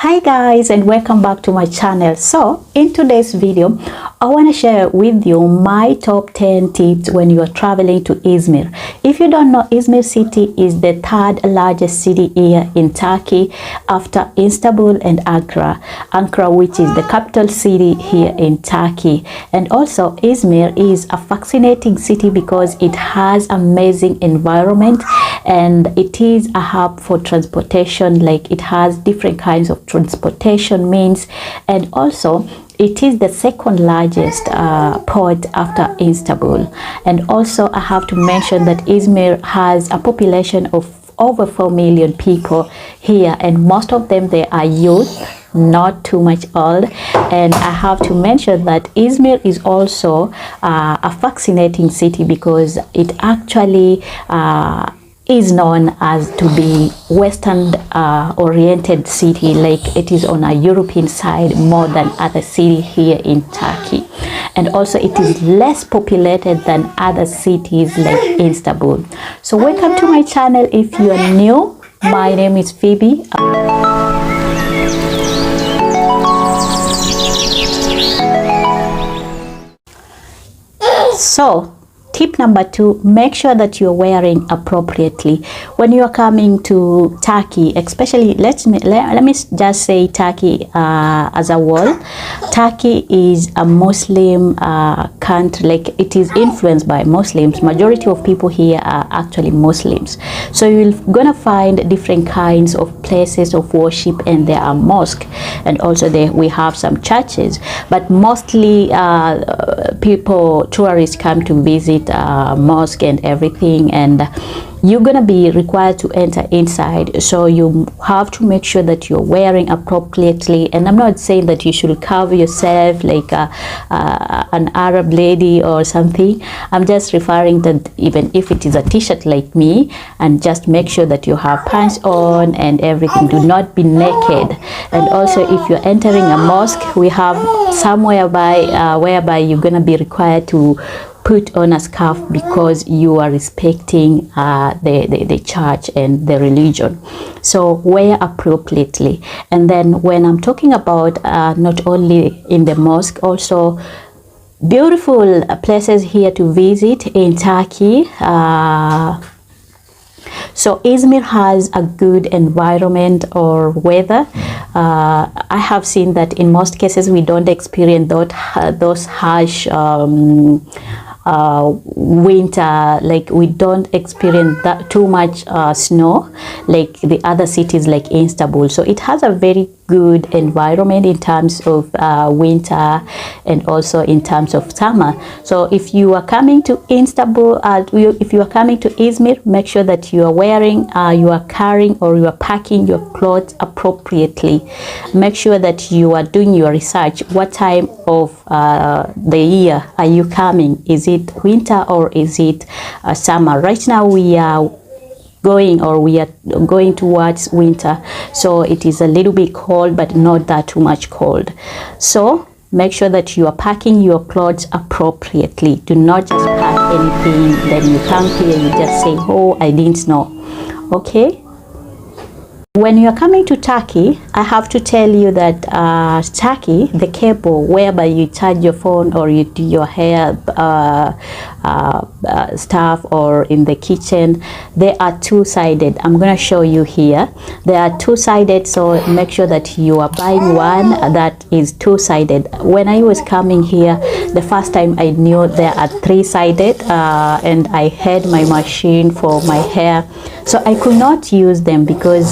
Hi guys, and welcome back to my channel. So in today's video I want to share with you my top 10 tips when you are traveling to Izmir. If you don't know, Izmir city is the third largest city here in Turkey after Istanbul and Ankara, which is the capital city here in Turkey. And also Izmir is a fascinating city because it has amazing environment and it is a hub for transportation. Like, it has different kinds of transportation means, and also it is the second largest port after Istanbul. And also I have to mention that Izmir has a population of over 4 million people here, and most of them, they are youth, not too much old. And I have to mention that Izmir is also a fascinating city because it actually is known as to be Western oriented city. Like, it is on a European side more than other city here in Turkey. And also it is less populated than other cities like Istanbul. So welcome to my channel. If you are new, my name is Phoebe. So tip number 2, make sure that you're wearing appropriately when you are coming to Turkey, especially let me just say Turkey as a whole. Turkey is a Muslim country. Like, it is influenced by Muslims. Majority of people here are actually Muslims, so you're gonna find different kinds of places of worship, and there are mosques, and also we have some churches, but mostly tourists come to visit mosque and everything, and you're gonna be required to enter inside, so you have to make sure that you're wearing appropriately. And I'm not saying that you should cover yourself like an Arab lady or something. I'm just referring that even if it is a t-shirt like me, and just make sure that you have pants on and everything. Do not be naked. And also, if you're entering a mosque, we have somewhere whereby you're gonna be required to put on a scarf because you are respecting the church and the religion. So wear appropriately. And then when I'm talking about not only in the mosque, also beautiful places here to visit in Turkey. So Izmir has a good environment or weather. I have seen that in most cases we don't experience those harsh winter. Like, we don't experience that too much snow like the other cities like Istanbul. So it has a very good environment in terms of winter and also in terms of summer. So if you are coming to Istanbul, if you are coming to Izmir, make sure that you are wearing, you are carrying, or you are packing your clothes appropriately. Make sure that you are doing your research. What time of the year are you coming? Is it winter or is it summer? Right now we are going towards winter, so it is a little bit cold, but not that too much cold. So make sure that you are packing your clothes appropriately. Do not just pack anything, then you come here, you just say, oh, I didn't know. Okay. When you are coming to Turkey, I have to tell you that Turkey, the cable whereby you charge your phone or you do your hair stuff or in the kitchen, they are two-sided. I'm going to show you here. They are two-sided, so make sure that you are buying one that is two-sided. When I was coming here, the first time I knew they are three-sided, and I had my machine for my hair, so I could not use them because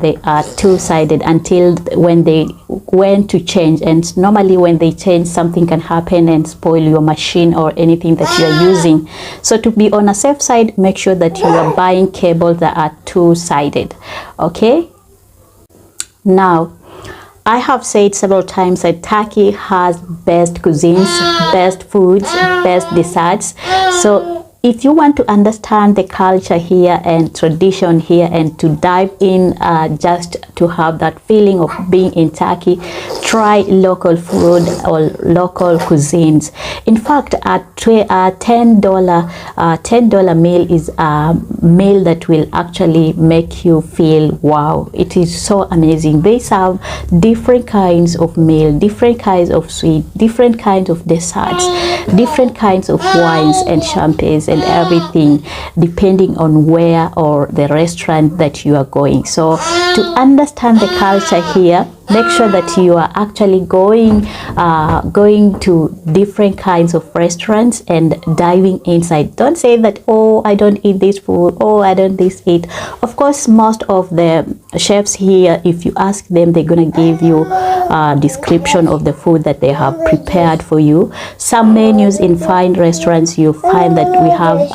they are two-sided until when they went to change. And normally when they change, something can happen and spoil your machine or anything that you are using. So to be on a safe side, make sure that you are buying cables that are two-sided. Okay. Now, I have said several times that Turkey has best cuisines, best foods, best desserts. So if you want to understand the culture here and tradition here and to dive in just to have that feeling of being in Turkey, try local food or local cuisines. In fact, a $10 meal is a meal that will actually make you feel wow, it is so amazing. They serve different kinds of meal, different kinds of sweet, different kinds of desserts, different kinds of wines and champagnes and everything, depending on where or the restaurant that you are going. So to understand the culture here, make sure that you are actually going to different kinds of restaurants and diving inside. Don't say that, oh, I don't eat this food, oh, I don't this eat. Of course, most of the chefs here, if you ask them, they're gonna give you a description of the food that they have prepared for you. Some menus in fine restaurants, you find that we have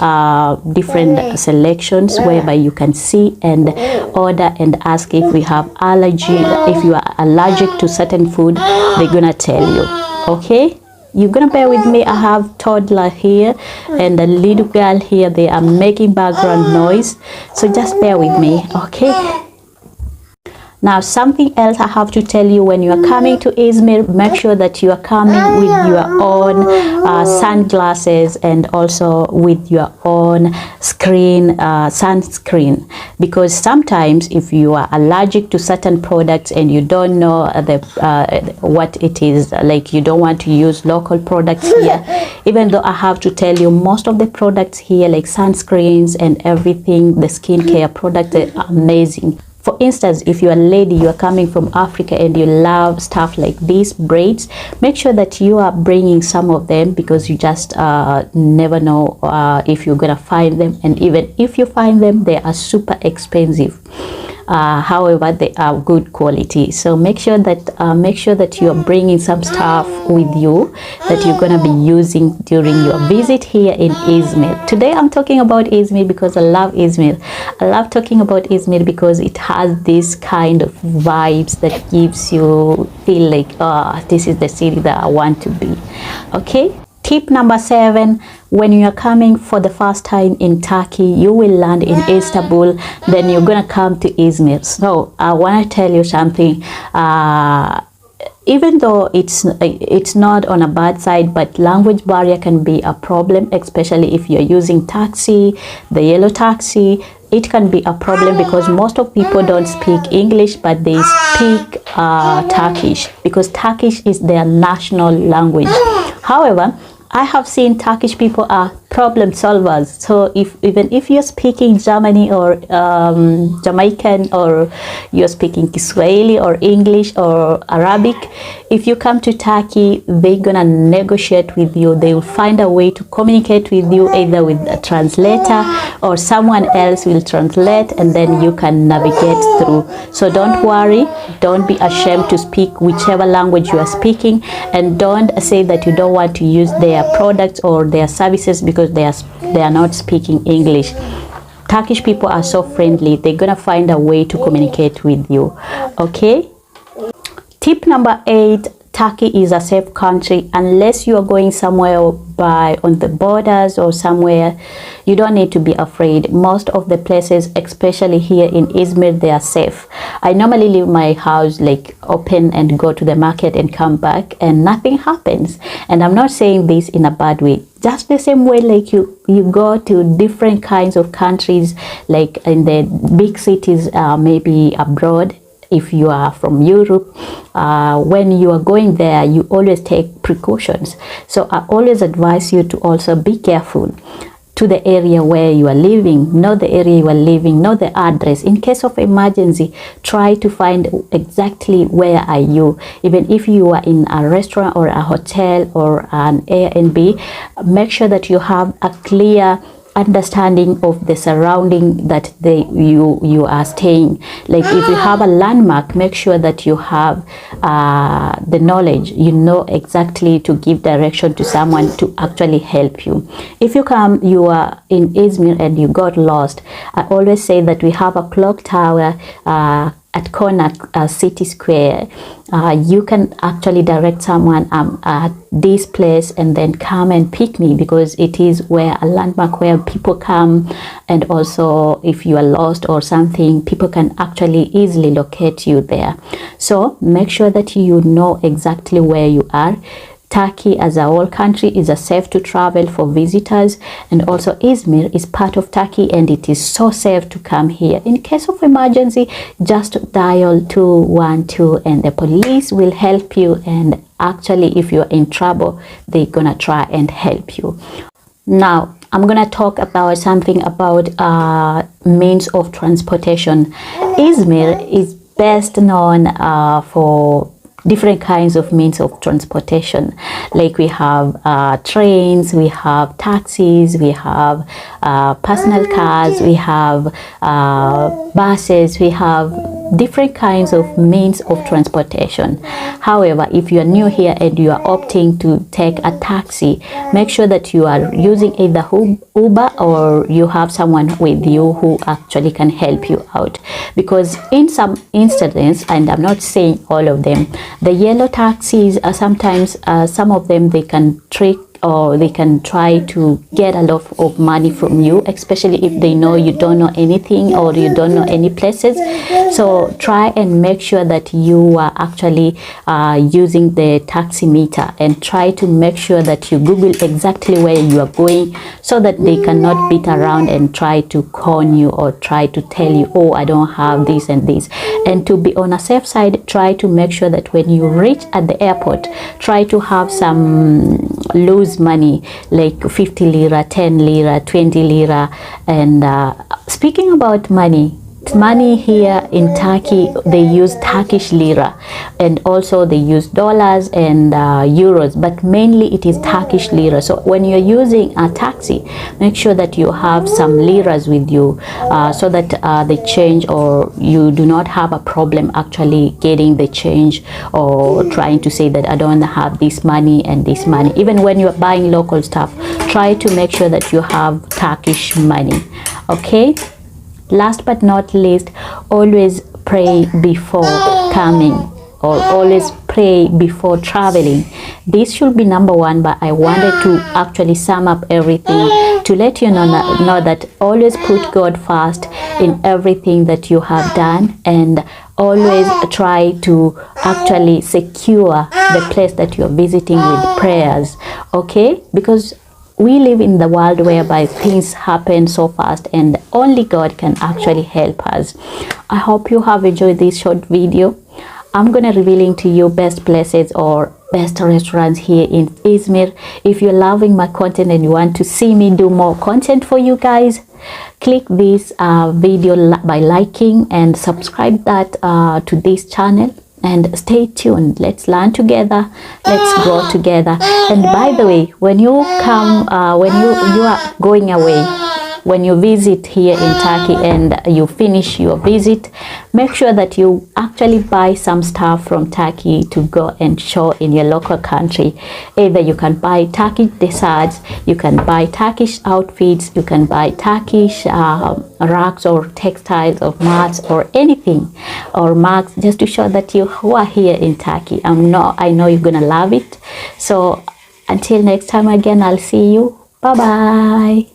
different selections whereby you can see and order and ask if we have allergy, if you are allergic to certain food, they're gonna tell you. Okay, you're gonna bear with me. I have toddler here and a little girl here. They are making background noise, so just bear with me. Okay, now something else I have to tell you: when you are coming to Izmir, make sure that you are coming with your own sunglasses and also with your own sunscreen, because sometimes if you are allergic to certain products and you don't know what it is, like you don't want to use local products here, even though I have to tell you most of the products here, like sunscreens and everything, the skincare products, are amazing. For instance, if you're a lady, you are coming from Africa and you love stuff like these braids, make sure that you are bringing some of them, because you just never know if you're gonna find them, and even if you find them, they are super expensive. However, they are good quality. So make sure that you are bringing some stuff with you that you're gonna be using during your visit here in Izmir. Today I'm talking about Izmir because I love Izmir. I love talking about Izmir because it has this kind of vibes that gives you feel like, this is the city that I want to be. Okay. Tip number 7, when you are coming for the first time in Turkey, you will land in Istanbul, then you're gonna come to Izmir. So I want to tell you something. Even though it's not on a bad side, but language barrier can be a problem, especially if you're using taxi, the yellow taxi. It can be a problem because most of people don't speak English, but they speak Turkish, because Turkish is their national language. However, I have seen Turkish people are problem solvers. So even if you're speaking Germany or Jamaican, or you're speaking Kiswahili or English or Arabic, if you come to Turkey, they're gonna negotiate with you. They will find a way to communicate with you, either with a translator or someone else will translate, and then you can navigate through. So don't worry, don't be ashamed to speak whichever language you are speaking, and don't say that you don't want to use their products or their services because they are not speaking English. Turkish people are so friendly, they're gonna find a way to communicate with you. Okay. Tip number 8, Turkey is a safe country. Unless you are going somewhere on the borders or somewhere, you don't need to be afraid. Most of the places, especially here in Izmir, they are safe. I normally leave my house like open and go to the market and come back and nothing happens. And I'm not saying this in a bad way. Just the same way like you go to different kinds of countries, like in the big cities, maybe abroad. If you are from Europe, when you are going there, you always take precautions. So I always advise you to also be careful to the area where you are living. Know the area you are living, know the address. In case of emergency, try to find exactly where are you. Even if you are in a restaurant or a hotel or an Airbnb, make sure that you have a clear understanding of the surrounding that you are staying. Like if you have a landmark, make sure that you have the knowledge, you know exactly to give direction to someone to actually help you. If you are in Izmir and you got lost, I always say that we have a clock tower at corner city square. You can actually direct someone at this place and then come and pick me, because it is where a landmark where people come, and also if you are lost or something, people can actually easily locate you there. So make sure that you know exactly where you are. Turkey as a whole country is a safe to travel for visitors, and also Izmir is part of Turkey, and it is so safe to come here. In case of emergency, just dial 212 and the police will help you, and actually if you're in trouble, they're gonna try and help you. Now I'm gonna talk about something about means of transportation. Izmir is best known for different kinds of means of transportation. Like we have trains, we have taxis, we have personal cars, we have buses, we have different kinds of means of transportation. However, if you are new here and you are opting to take a taxi, make sure that you are using either Uber or you have someone with you who actually can help you out. Because in some instances, and I'm not saying all of them, the yellow taxis are sometimes, some of them, they can trick or they can try to get a lot of money from you, especially if they know you don't know anything or you don't know any places. So try and make sure that you are actually using the taximeter, and try to make sure that you Google exactly where you are going, so that they cannot beat around and try to con you or try to tell you, oh, I don't have this and this. And to be on a safe side, try to make sure that when you reach at the airport, try to have some loose money, like 50 lira, 10 lira, 20 lira. And speaking about money here in Turkey, they use Turkish lira, and also they use dollars and euros, but mainly it is Turkish lira. So when you're using a taxi, make sure that you have some liras with you, so that the change, or you do not have a problem actually getting the change, or trying to say that I don't have this money and this money. Even when you're buying local stuff, try to make sure that you have Turkish money. Okay, last but not least, always pray before coming, or always pray before traveling. This should be number one, but I wanted to actually sum up everything to let you know that always put God first in everything that you have done, and always try to actually secure the place that you're visiting with prayers. Okay, because we live in the world whereby things happen so fast, and only God can actually help us. I hope you have enjoyed this short video. I'm gonna revealing to you best places or best restaurants here in Izmir. If you're loving my content and you want to see me do more content for you guys, click this video by liking and subscribe that to this channel. And stay tuned. Let's learn together, let's grow together. And by the way, when you come, when you are going away, when you visit here in Turkey and you finish your visit, make sure that you actually buy some stuff from Turkey to go and show in your local country. Either you can buy Turkish desserts, you can buy Turkish outfits, you can buy Turkish rugs or textiles or mats or anything, or mugs, just to show that you who are here in Turkey. I know you're gonna love it. So until next time again, I'll see you. Bye bye.